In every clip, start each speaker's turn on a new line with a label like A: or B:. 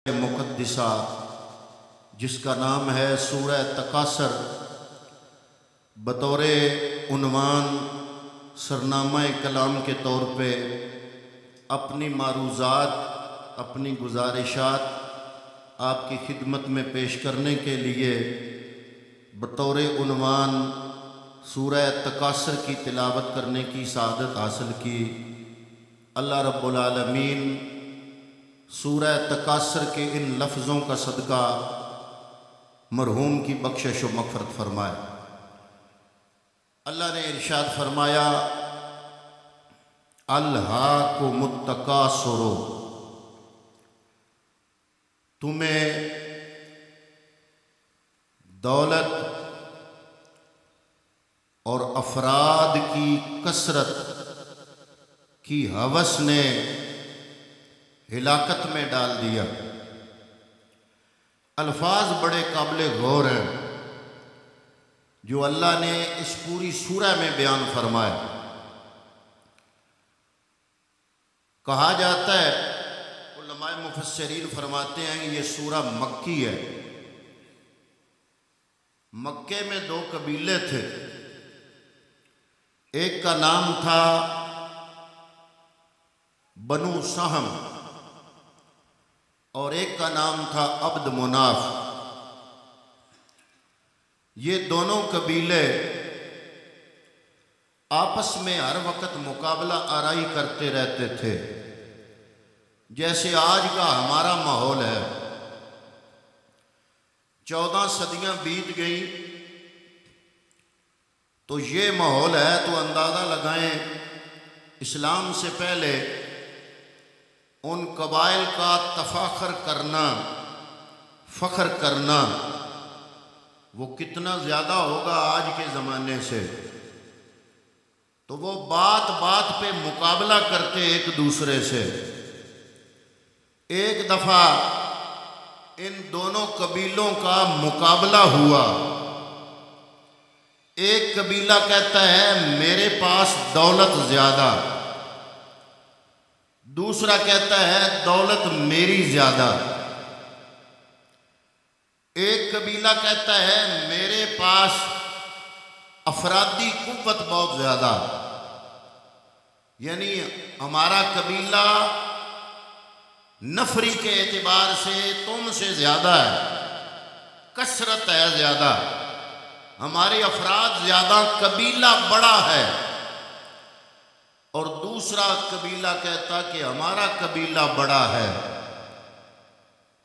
A: مقدسہ جس کا نام ہے سورہ تکاثر، بطور عنوان سرنامہ کلام کے طور پہ اپنی معروضات، اپنی گزارشات آپ کی خدمت میں پیش کرنے کے لیے بطور عنوان سورہ تکاثر کی تلاوت کرنے کی سعادت حاصل کی۔ اللہ رب العالمین سورہ تکاثر کے ان لفظوں کا صدقہ مرحوم کی بخشش و مغفرت فرمائے۔ اللہ نے ارشاد فرمایا، الہاکم التکاثر، تمہیں دولت اور افراد کی کثرت کی ہوس نے ہلاکت میں ڈال دیا۔ الفاظ بڑے قابل غور ہیں جو اللہ نے اس پوری سورہ میں بیان فرمائے۔ کہا جاتا ہے، علماء مفسرین فرماتے ہیں کہ یہ سورہ مکی ہے۔ مکے میں دو قبیلے تھے، ایک کا نام تھا بنو سہم اور ایک کا نام تھا عبد مناف۔ یہ دونوں قبیلے آپس میں ہر وقت مقابلہ آرائی کرتے رہتے تھے، جیسے آج کا ہمارا ماحول ہے۔ 14 صدیاں بیت گئیں تو یہ ماحول ہے، تو اندازہ لگائیں اسلام سے پہلے ان قبائل کا تفاخر کرنا، فخر کرنا، وہ کتنا زیادہ ہوگا آج کے زمانے سے۔ تو وہ بات بات پہ مقابلہ کرتے ایک دوسرے سے۔ ایک دفعہ ان دونوں قبیلوں کا مقابلہ ہوا۔ ایک قبیلہ کہتا ہے میرے پاس دولت زیادہ، دوسرا کہتا ہے دولت میری زیادہ۔ ایک قبیلہ کہتا ہے میرے پاس افرادی قوت بہت زیادہ، یعنی ہمارا قبیلہ نفری کے اعتبار سے تم سے زیادہ ہے، کثرت ہے زیادہ، ہمارے افراد زیادہ، قبیلہ بڑا ہے۔ اور دوسرا قبیلہ کہتا کہ ہمارا قبیلہ بڑا ہے۔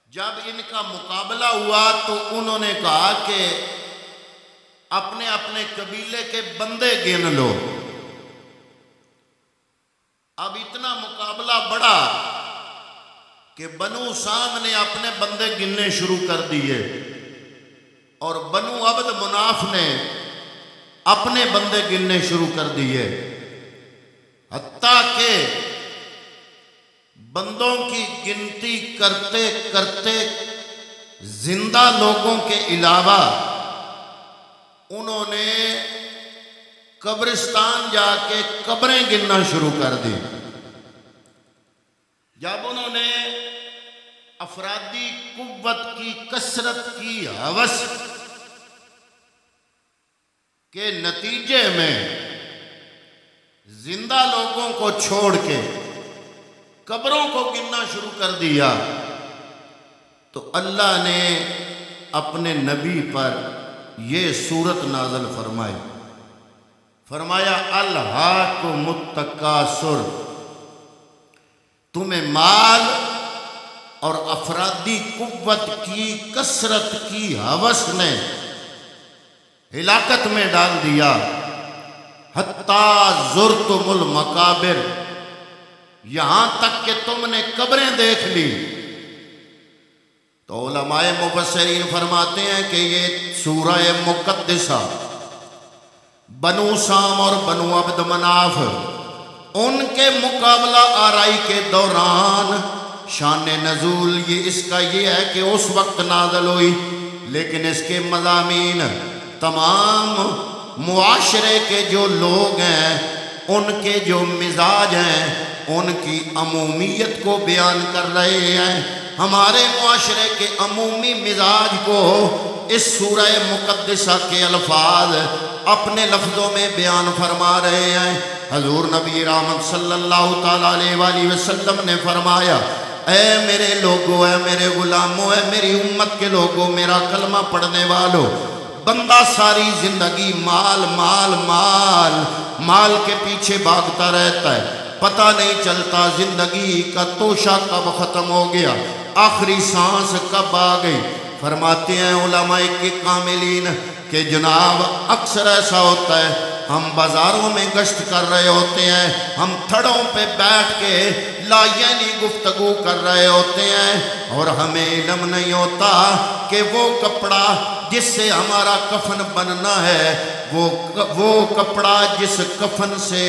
A: جب ان کا مقابلہ ہوا تو انہوں نے کہا کہ اپنے اپنے قبیلے کے بندے گن لو۔ اب اتنا مقابلہ بڑا کہ بنو سام نے اپنے بندے گننے شروع کر دیے اور بنو عبد مناف نے اپنے بندے گننے شروع کر دیے، حتیٰ کہ بندوں کی گنتی کرتے کرتے زندہ لوگوں کے علاوہ انہوں نے قبرستان جا کے قبریں گننا شروع کر دی۔ جب انہوں نے افرادی قوت کی کثرت کی ہوس کے نتیجے میں زندہ لوگوں کو چھوڑ کے قبروں کو گننا شروع کر دیا، تو اللہ نے اپنے نبی پر یہ سورت نازل فرمائی۔ فرمایا الہاکم التکاثر، تمہیں مال اور افرادی قوت کی کثرت کی ہوس نے ہلاکت میں ڈال دیا، حتیٰ زرتم المقابر، یہاں تک کہ تم نے قبریں دیکھ لی۔ تو علماء مفسرین فرماتے ہیں کہ یہ سورہ مقدسہ بنو سام اور بنو عبد مناف ان کے مقابلہ آرائی کے دوران شان نزول یہ ہے کہ اس وقت نازل ہوئی، لیکن اس کے مضامین تمام معاشرے کے جو لوگ ہیں، ان کے جو مزاج ہیں، ان کی عمومیت کو بیان کر رہے ہیں۔ ہمارے معاشرے کے عمومی مزاج کو اس سورہ مقدسہ کے الفاظ اپنے لفظوں میں بیان فرما رہے ہیں۔ حضور نبی رحمت صلی اللہ تعالیٰ علیہ وآلہ وسلم نے فرمایا، اے میرے لوگو، اے میرے غلاموں، اے میری امت کے لوگو، میرا کلمہ پڑھنے والو، بندہ ساری زندگی مال مال مال مال کے پیچھے بھاگتا رہتا ہے، پتہ نہیں چلتا زندگی کا توشہ کب ختم ہو گیا، آخری سانس کب آ گئی۔ فرماتے ہیں علماء کے کاملین کہ جناب اکثر ایسا ہوتا ہے، ہم بازاروں میں گشت کر رہے ہوتے ہیں، ہم تھڑوں پہ بیٹھ کے لا یعنی گفتگو کر رہے ہوتے ہیں، اور ہمیں علم نہیں ہوتا کہ وہ کپڑا جس سے ہمارا کفن بننا ہے، وہ کپڑا جس کفن سے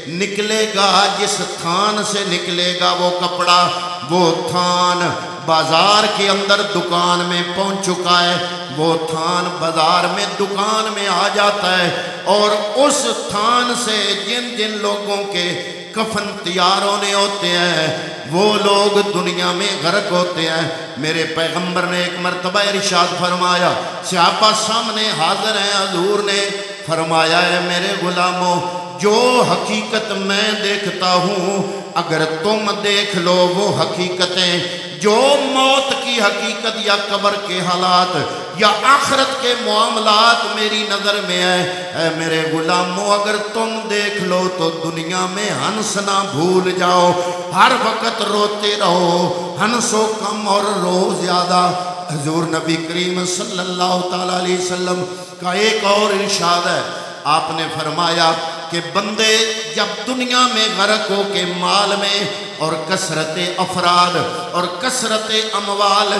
A: نکلے گا، جس تھان سے نکلے گا وہ کپڑا، وہ تھان بازار کے اندر دکان میں پہنچ چکا ہے، وہ تھان بازار میں دکان میں آ جاتا ہے، اور اس تھان سے جن جن لوگوں کے کفن تیار ہونے ہوتے ہیں وہ لوگ دنیا میں غرق ہوتے ہیں۔ میرے پیغمبر نے ایک مرتبہ ارشاد فرمایا، صحابہ سامنے حاضر ہیں، حضور نے فرمایا ہے میرے غلاموں، جو حقیقت میں دیکھتا ہوں اگر تم دیکھ لو وہ حقیقتیں، جو موت کی حقیقت یا قبر کے حالات یا آخرت کے معاملات میری نظر میں ہے، اے میرے غلاموں اگر تم دیکھ لو تو دنیا میں ہنسنا بھول جاؤ، ہر وقت روتے رہو، ہنسو کم اور رو زیادہ۔ حضور نبی کریم صلی اللہ تعالیٰ علیہ وسلم کا ایک اور ارشاد ہے، آپ نے فرمایا کہ بندے جب دنیا میں غرق ہو کے مال میں اور کثرت افراد اور کثرت اموال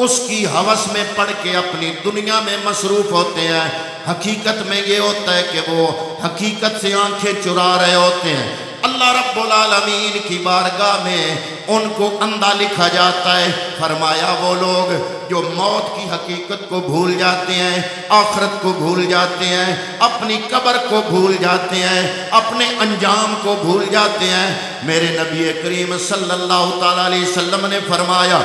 A: اس کی ہوس میں پڑ کے اپنی دنیا میں مصروف ہوتے ہیں، حقیقت میں یہ ہوتا ہے کہ وہ حقیقت سے آنکھیں چرا رہے ہوتے ہیں۔ اللہ رب العالمین کی بارگاہ میں ان کو اندھا لکھا جاتا ہے۔ فرمایا وہ لوگ جو موت کی حقیقت کو بھول جاتے ہیں، آخرت کو بھول جاتے ہیں، اپنی قبر کو بھول جاتے ہیں، اپنے انجام کو بھول جاتے ہیں، میرے نبی کریم صلی اللہ تعالیٰ علیہ وسلم نے فرمایا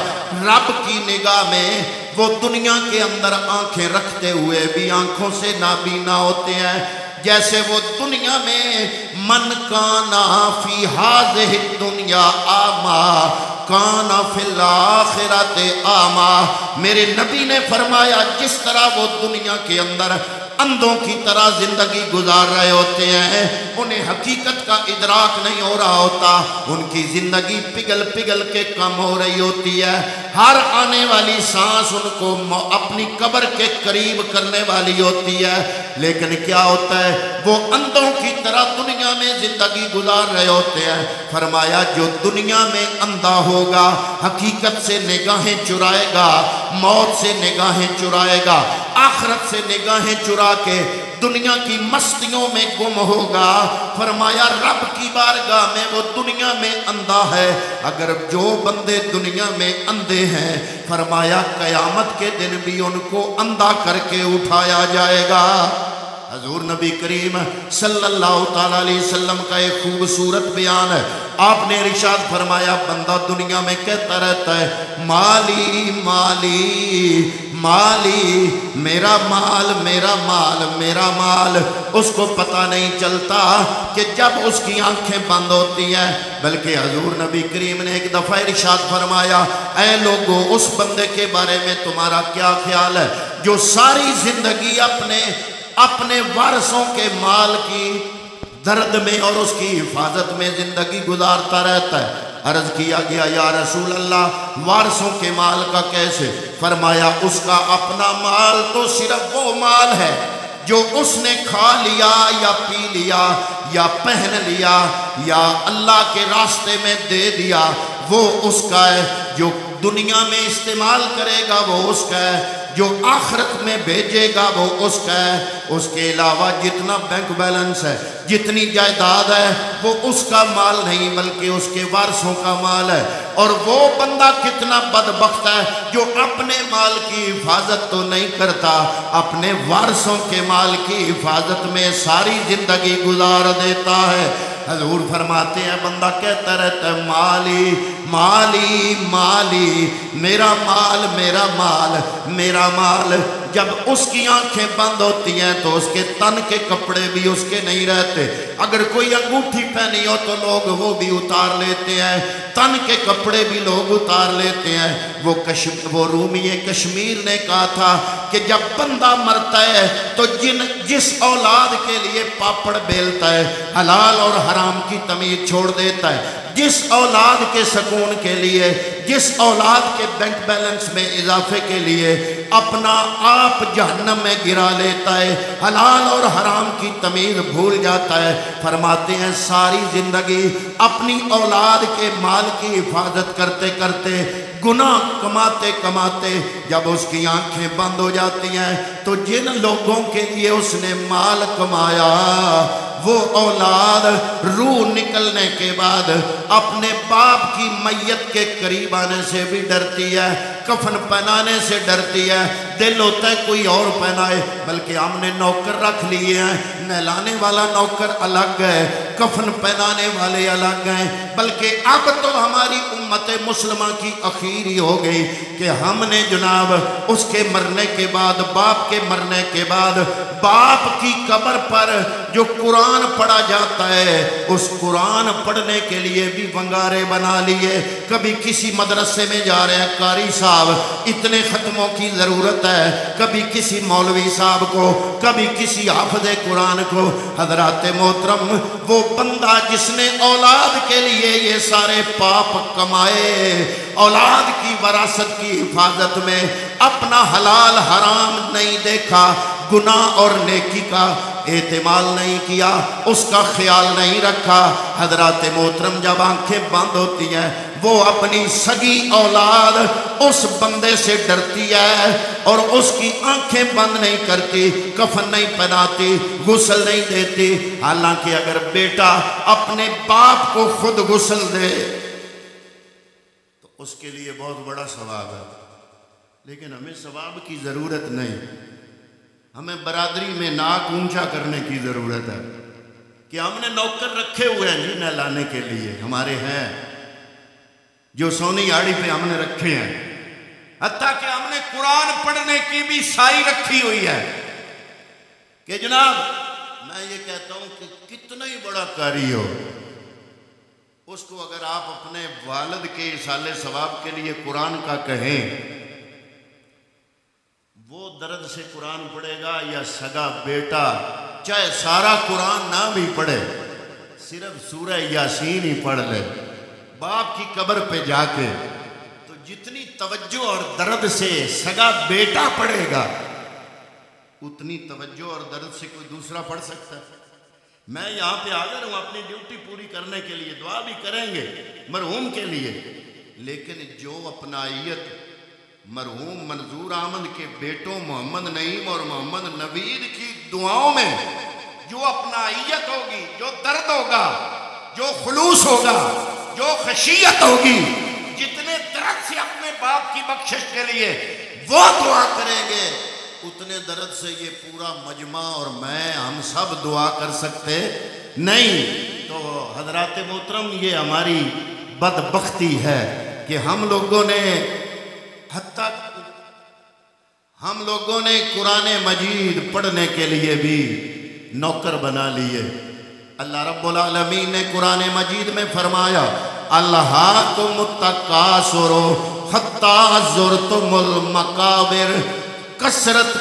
A: رب کی نگاہ میں وہ دنیا کے اندر آنکھیں رکھتے ہوئے بھی آنکھوں سے نابینا ہوتے ہیں، جیسے وہ دنیا میں من کانا فی ہذہ الدنیا اعمیٰ کانا فی الآخرۃ اعمیٰ۔ میرے نبی نے فرمایا جس طرح وہ دنیا کے اندر اندھوں کی طرح زندگی گزار رہے ہوتے ہیں، انہیں حقیقت کا ادراک نہیں ہو رہا ہوتا، ان کی زندگی پگھل پگھل کے کم ہو رہی ہوتی ہے، ہر آنے والی سانس ان کو اپنی قبر کے قریب کرنے والی ہوتی ہے، لیکن کیا ہوتا ہے وہ اندھوں کی طرح دنیا میں زندگی گزار رہے ہوتے ہیں۔ فرمایا جو دنیا میں اندھا ہوگا حقیقت سے نگاہیں چرائے گا، موت سے نگاہیں چرائے گا، آخرت سے نگاہیں چرا کے دنیا کی مستیوں میں گم ہوگا۔ فرمایا رب کی بارگاہ میں وہ دنیا میں اندھا ہے۔ اگر جو بندے دنیا میں اندھے ہیں، فرمایا قیامت کے دن بھی ان کو اندھا کر کے اٹھایا جائے گا۔ حضور نبی کریم صلی اللہ تعالیٰ علیہ وسلم کا ایک خوبصورت بیان ہے، آپ نے ارشاد فرمایا بندہ دنیا میں کہتا رہتا ہے مالی مالی مالی، میرا مال میرا مال میرا مال، اس کو پتہ نہیں چلتا کہ جب اس کی آنکھیں بند ہوتی ہیں، بلکہ حضور نبی کریم نے ایک دفعہ ارشاد فرمایا اے لوگو اس بندے کے بارے میں تمہارا کیا خیال ہے جو ساری زندگی اپنے وارثوں کے مال کی درد میں اور اس کی حفاظت میں زندگی گزارتا رہتا ہے۔ عرض کیا گیا یا رسول اللہ وارثوں کے مال کا کیسے؟ فرمایا اس کا اپنا مال تو صرف وہ مال ہے جو اس نے کھا لیا یا پی لیا یا پہن لیا یا اللہ کے راستے میں دے دیا، وہ اس کا ہے، جو دنیا میں استعمال کرے گا وہ اس کا ہے، جو آخرت میں بھیجے گا وہ اس کا ہے، اس کے علاوہ جتنا بینک بیلنس ہے، جتنی جائیداد ہے، وہ اس کا مال نہیں بلکہ اس کے وارثوں کا مال ہے۔ اور وہ بندہ کتنا بدبخت ہے جو اپنے مال کی حفاظت تو نہیں کرتا، اپنے وارثوں کے مال کی حفاظت میں ساری زندگی گزار دیتا ہے۔ حضور فرماتے ہیں بندہ کہتا رہتا ہے مالی مالی مالی، میرا مال میرا مال میرا مال، جب اس کی آنکھیں بند ہوتی ہیں تو اس کے تن کے کپڑے بھی اس کے نہیں رہتے، اگر کوئی انگوٹھی پہنی ہو تو لوگ وہ بھی اتار لیتے ہیں، تن کے کپڑے بھی لوگ اتار لیتے ہیں۔ وہ رومی کشمیر نے کہا تھا کہ جب بندہ مرتا ہے تو جس اولاد کے لیے پاپڑ بیلتا ہے حلال اور حرام کی تمیز چھوڑ دیتا ہے، جس اولاد کے سکون کے لیے، جس اولاد کے بینک بیلنس میں اضافے کے لیے اپنا آپ جہنم میں گرا لیتا ہے، حلال اور حرام کی تمیز بھول جاتا ہے، فرماتے ہیں ساری زندگی اپنی اولاد کے مال کی حفاظت کرتے کرتے، گناہ کماتے کماتے جب اس کی آنکھیں بند ہو جاتی ہیں تو جن لوگوں کے لیے اس نے مال کمایا وہ اولاد روح نکلنے کے بعد اپنے باپ کی میت کے قریب آنے سے بھی ڈرتی ہے، کفن پہنانے سے ڈرتی ہے، دل ہوتا ہے کوئی اور پہنائے، بلکہ ہم نے نوکر رکھ لیے ہیں، نہلانے والا نوکر الگ ہے، کفن پہنانے والے الگ ہیں، بلکہ اب تو ہماری امت مسلمہ کی اخیری ہو گئی کہ ہم نے جناب اس کے مرنے کے بعد، باپ کے مرنے کے بعد باپ کی قبر پر جو قرآن پڑھا جاتا ہے اس قرآن پڑھنے کے لیے بھی ونگارے بنا لیے، کبھی کسی مدرسے میں جا رہے ہیں قاری صاحب اتنے ختموں کی ضرورت ہے، کبھی کسی مولوی صاحب کو، کبھی کسی حافظ قرآن کو۔ حضرات محترم وہ بندہ جس نے اولاد کے لیے یہ سارے پاپ کمائے، اولاد کی وراثت کی حفاظت میں اپنا حلال حرام نہیں دیکھا، گناہ اور نیکی کا اعتماد نہیں کیا، اس کا خیال نہیں رکھا، حضرات محترم جب آنکھیں بند ہوتی ہیں وہ اپنی سگی اولاد اس بندے سے ڈرتی ہے اور اس کی آنکھیں بند نہیں کرتی، کفن نہیں پہناتی، غسل نہیں دیتی، حالانکہ اگر بیٹا اپنے باپ کو خود غسل دے تو اس کے لیے بہت بڑا ثواب ہے، لیکن ہمیں ثواب کی ضرورت نہیں، ہمیں برادری میں ناک اونچا کرنے کی ضرورت ہے کہ ہم نے نوکر رکھے ہوئے ہیں جی نہلانے کے لیے، ہمارے ہیں جو سونی آڑی پہ ہم نے رکھے ہیں، حتیٰ کہ ہم نے قرآن پڑھنے کی بھی سائی رکھی ہوئی ہے کہ جناب میں یہ کہتا ہوں کہ کتنا ہی بڑا قاری ہو اس کو اگر آپ اپنے والد کے ایصال ثواب کے لیے قرآن کا کہیں، وہ درد سے قرآن پڑھے گا یا سگا بیٹا چاہے سارا قرآن نہ بھی پڑھے صرف سورہ یاسین ہی پڑھ لے باپ کی قبر پہ جا کے، تو جتنی توجہ اور درد سے سگا بیٹا پڑھے گا اتنی توجہ اور درد سے کوئی دوسرا پڑھ سکتا ہے۔ میں یہاں پہ حاضر ہوں اپنی ڈیوٹی پوری کرنے کے لیے، دعا بھی کریں گے مرحوم کے لیے، لیکن جو اپنائیت مرحوم منظور احمد کے بیٹوں محمد نعیم اور محمد نوید کی دعاؤں میں جو اپنائیت ہوگی، جو درد ہوگا، جو خلوص ہوگا، جو خشیت ہوگی، جتنے درد سے اپنے باپ کی بخشش کے لیے وہ دعا کریں گے اتنے درد سے یہ پورا مجمع اور میں ہم سب دعا کر سکتے نہیں۔ تو حضرات محترم یہ ہماری بدبختی ہے کہ ہم لوگوں نے حتیٰ ہم لوگوں نے قرآن مجید پڑھنے کے لیے بھی نوکر بنا لیے۔ اللہ رب العالمین نے قرآن مجید میں فرمایا الہاکم التکاثر حتی زرتم المقابر، کثرت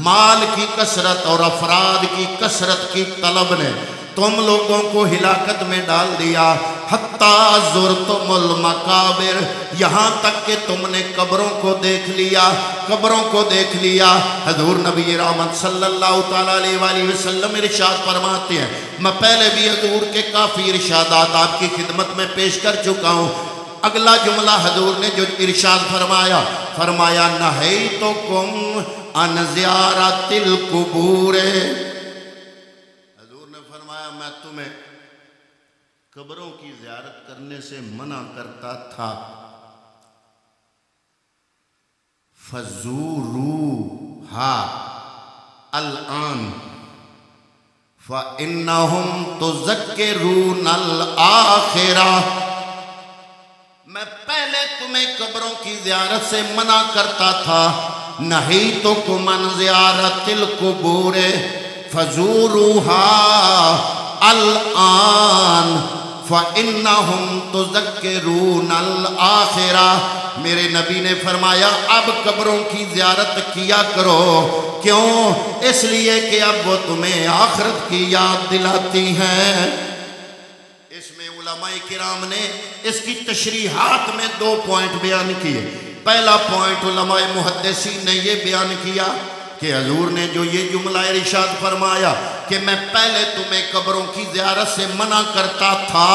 A: مال کی کثرت اور افراد کی کثرت کی طلب نے تم لوگوں کو ہلاکت میں ڈال دیا، حتی زرتم المقابر، یہاں تک کہ تم نے قبروں کو دیکھ لیا، قبروں کو دیکھ لیا۔ حضور نبی رحمت صلی اللہ تعالیٰ علیہ وآلہ وسلم ارشاد فرماتے ہیں، میں پہلے بھی حضور کے کافی ارشادات آپ کی خدمت میں پیش کر چکا ہوں، اگلا جملہ حضور نے جو ارشاد فرمایا نہیتکم عن زیارت القبور، میں تمہیں قبروں کی زیارت کرنے سے منع کرتا تھا، فزوروہا الآن فَإِنَّهُمْ تُذَكِّرُونَ الْآخِرَةَ، میں پہلے تمہیں قبروں کی زیارت سے منع کرتا تھا، نَهِيتُكُمْ عَنْ زِيَارَةِ الْقُبُورِ فَزُورُوهَا الْآنَ فَإِنَّهُمْ تُذَكِّرُونَ الْآخِرَةَ۔ میرے نبی نے فرمایا اب قبروں کی زیارت کیا کرو، کیوں؟ اس لیے کہ اب وہ تمہیں آخرت کی یاد دلاتی ہیں۔ اس میں علماء کرام نے اس کی تشریحات میں 2 پوائنٹ بیان کیے۔ پہلا پوائنٹ علماء محدثین نے یہ بیان کیا کہ حضور نے جو یہ جملہ ارشاد فرمایا کہ میں پہلے تمہیں قبروں کی زیارت سے منع کرتا تھا،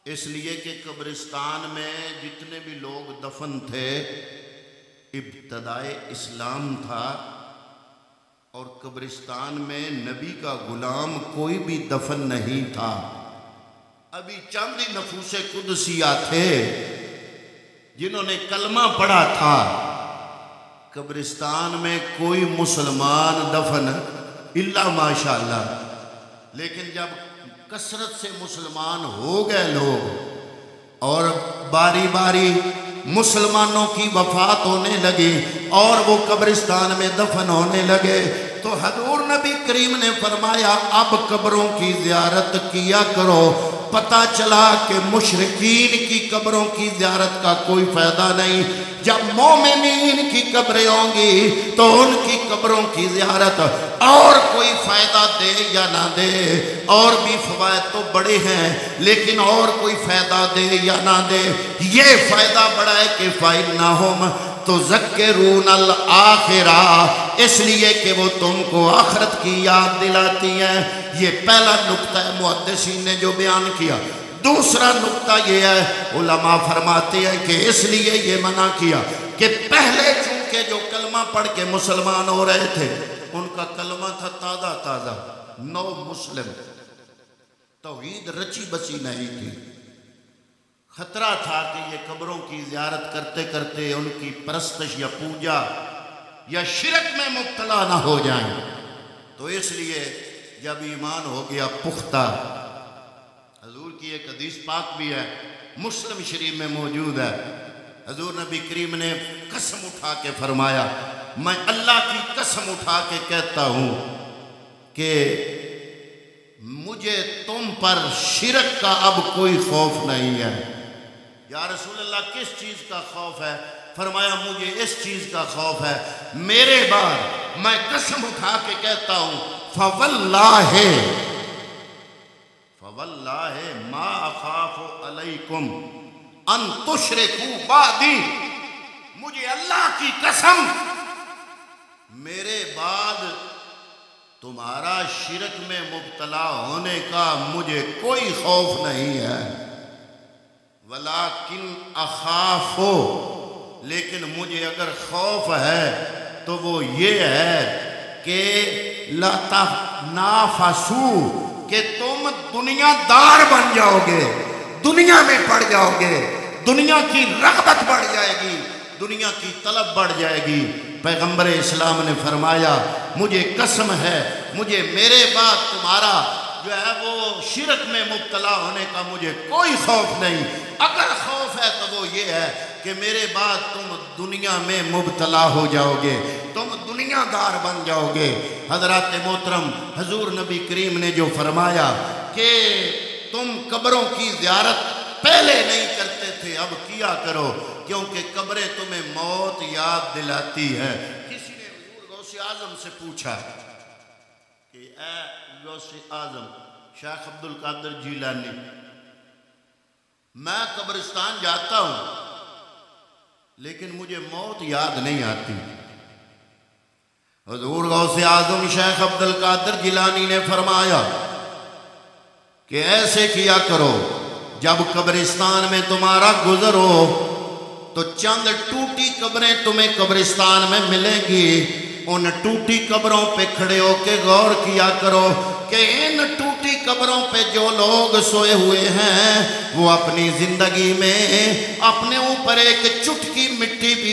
A: اس لیے کہ قبرستان میں جتنے بھی لوگ دفن تھے ابتدائے اسلام تھا، اور قبرستان میں نبی کا غلام کوئی بھی دفن نہیں تھا، ابھی چند ہی نفوس قدسیہ تھے جنہوں نے کلمہ پڑھا تھا۔ قبرستان میں کوئی مسلمان دفن الا ماشاءاللہ، لیکن جب کثرت سے مسلمان ہو گئے لوگ اور باری باری مسلمانوں کی وفات ہونے لگی اور وہ قبرستان میں دفن ہونے لگے، تو حضور نبی کریم نے فرمایا اب قبروں کی زیارت کیا کرو۔ پتہ چلا کہ مشرکین کی قبروں کی زیارت کا کوئی فائدہ نہیں، جب مومنین کی قبریں ہوں گی تو ان کی قبروں کی زیارت اور کوئی فائدہ دے یا نہ دے، اور بھی فوائد تو بڑے ہیں لیکن اور کوئی فائدہ دے یا نہ دے، یہ فائدہ بڑا ہے کہ فَإِنَّهُمْ تُذَكِّرُونَ الْآخِرَةَ، اس لیے کہ وہ تم کو آخرت کی یاد دلاتی ہیں۔ یہ پہلا نقطہ ہے محدثین نے جو بیان کیا۔ دوسرا نقطہ یہ ہے، علماء فرماتے ہیں کہ اس لیے یہ منع کیا کہ پہلے چونکہ جو کلمہ پڑھ کے مسلمان ہو رہے تھے ان کا کلمہ تھا تازہ تازہ، نو مسلم، توحید رچی بچی نہیں تھی، خطرہ تھا کہ یہ قبروں کی زیارت کرتے کرتے ان کی پرستش یا پوجا یا شرک میں مبتلا نہ ہو جائیں، تو اس لیے جب ایمان ہو گیا پختہ، حضور کی ایک حدیث پاک بھی ہے مسلم شریف میں موجود ہے، حضور نبی کریم نے قسم اٹھا کے فرمایا، میں اللہ کی قسم اٹھا کے کہتا ہوں کہ مجھے تم پر شرک کا اب کوئی خوف نہیں ہے۔ یا رسول اللہ کس چیز کا خوف ہے؟ فرمایا مجھے اس چیز کا خوف ہے، میرے بعد میں قسم اٹھا کے کہتا ہوں فواللہ ما اخاف علیکم ان تشرکوا بعدی، مجھے اللہ کی قسم میرے بعد تمہارا شرک میں مبتلا ہونے کا مجھے کوئی خوف نہیں ہے، ولیکن اخاف، لیکن مجھے اگر خوف ہے تو وہ یہ ہے کہ لا تنافسوا، کہ تم دنیا دار بن جاؤ گے، دنیا میں پڑ جاؤ گے، دنیا کی رغبت بڑھ جائے گی، دنیا کی طلب بڑھ جائے گی۔ پیغمبر اسلام نے فرمایا مجھے قسم ہے مجھے میرے بعد تمہارا جو ہے وہ شرک میں مبتلا ہونے کا مجھے کوئی خوف نہیں، اگر خوف ہے تو وہ یہ ہے کہ میرے بعد تم دنیا میں مبتلا ہو جاؤ گے، تم دنیا دار بن جاؤ گے۔ حضرات محترم، حضور نبی کریم نے جو فرمایا کہ تم قبروں کی زیارت پہلے نہیں کرتے تھے اب کیا کرو، کیونکہ قبریں تمہیں موت یاد دلاتی ہے۔ کسی نے حضور غوث اعظم سے پوچھا کہ اے غوث اعظم شیخ عبدالقادر جیلانی، میں قبرستان جاتا ہوں لیکن مجھے موت یاد نہیں آتی۔ حضور غوث اعظم شیخ عبدالقادر جیلانی نے فرمایا کہ ایسے کیا کرو، جب قبرستان میں تمہارا گزر ہو تو چند ٹوٹی قبریں تمہیں قبرستان میں ملیں گی، ان ٹوٹی قبروں پہ کھڑے ہو کے غور کیا کرو کہ ان ٹوٹی قبروں پہ جو لوگ سوئے ہوئے ہیں وہ اپنی زندگی میں اپنے اوپر ایک چٹکی مٹی بھی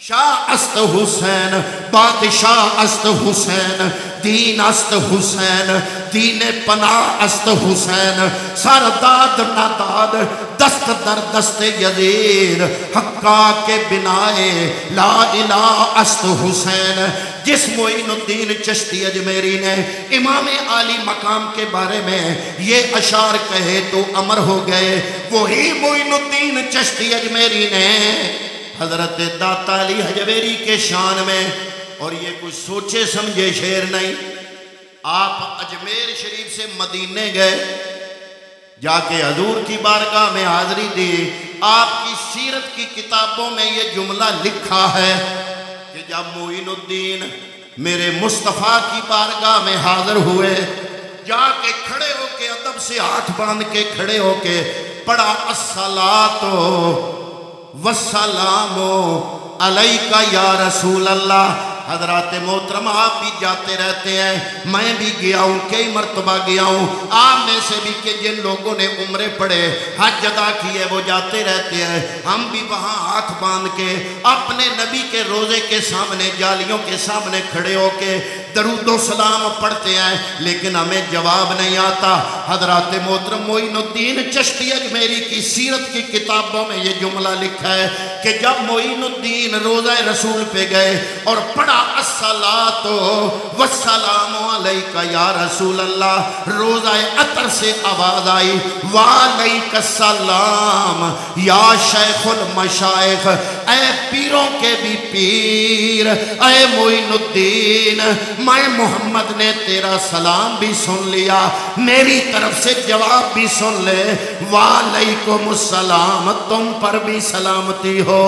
A: شاہ است حسین، بادشاہ است حسین، دین است حسین، دین پناہ است حسین، سرداد ناداد دست در دست یزید، حقا کے بنائے لا الہ است حسین۔ جس معین الدین چشتی اجمیری نے امام عالی مقام کے بارے میں یہ اشعار کہے تو امر ہو گئے، وہی معین الدین چشتی اجمیری نے حضرت داتا علی حجویری کے شان میں، اور یہ کچھ سوچے سمجھے شعر نہیں، آپ اجمیر شریف سے مدینے گئے، جا کے حضور کی بارگاہ میں حاضری دی، آپ کی سیرت کی کتابوں میں یہ جملہ لکھا ہے کہ جب معین الدین میرے مصطفیٰ کی بارگاہ میں حاضر ہوئے، جا کے کھڑے ہو کے ادب سے ہاتھ باندھ کے کھڑے ہو کے پڑھا الصلاۃ والسلام علیکہ یا رسول اللہ۔ حضرات محترم آپ بھی جاتے رہتے ہیں، میں بھی گیا ہوں، کئی مرتبہ گیا ہوں، آپ میں سے بھی کہ جن لوگوں نے عمرے پڑھے حج ادا کیے وہ جاتے رہتے ہیں، ہم بھی وہاں ہاتھ باندھ کے اپنے نبی کے روزے کے سامنے جالیوں کے سامنے کھڑے ہو کے درود و سلام پڑھتے ہیں، لیکن ہمیں جواب نہیں آتا۔ حضرات محترم معین الدین چشتی اجمیری کی سیرت کی کتابوں میں یہ جملہ لکھا ہے کہ جب معین الدین روزہ رسول پہ گئے اور پڑھا الصلاۃ والسلام علیکہ یا رسول اللہ، روزہ عطر سے آواز آئی وعلیک السلام یا شیخ المشائخ، اے پیروں کے بھی پیر، اے معین الدین میں محمد نے تیرا سلام بھی سن لیا، میری طرف سے جواب بھی سن لے، وعلیکم السلام، تم پر بھی سلامتی ہو۔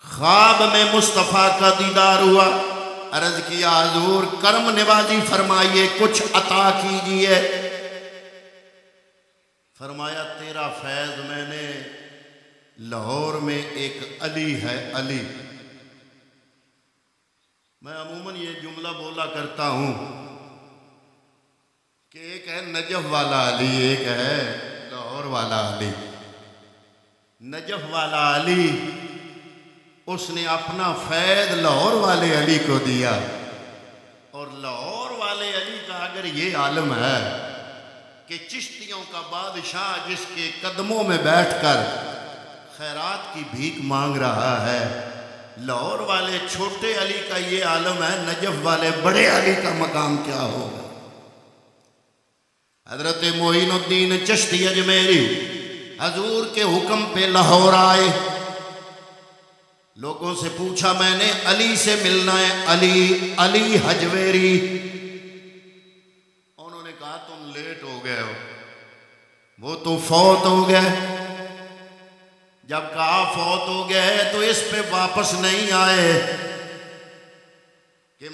A: خواب میں مصطفیٰ کا دیدار ہوا، عرض کیا حضور کرم نوازی فرمائیے، کچھ عطا کیجئے۔ فرمایا تیرا فیض میں نے لاہور میں ایک علی ہے، علی، میں عموماً یہ جملہ بولا کرتا ہوں کہ ایک ہے نجف والا علی، ایک ہے لاہور والا علی۔ نجف والا علی اس نے اپنا فیض لاہور والے علی کو دیا، اور لاہور والے علی کا اگر یہ عالم ہے کہ چشتیوں کا بادشاہ جس کے قدموں میں بیٹھ کر خیرات کی بھیک مانگ رہا ہے، لاہور والے چھوٹے علی کا یہ عالم ہے، نجف والے بڑے علی کا مقام کیا ہوگا؟ حضرت معین الدین چشتی اجمیری حضور کے حکم پہ لاہور آئے، لوگوں سے پوچھا میں نے علی سے ملنا ہے، علی حجویری، انہوں نے کہا تم لیٹ ہو گئے ہو، وہ تو فوت ہو گئے۔ جب کہا فوت ہو گئے تو اس پہ واپس نہیں آئے کہ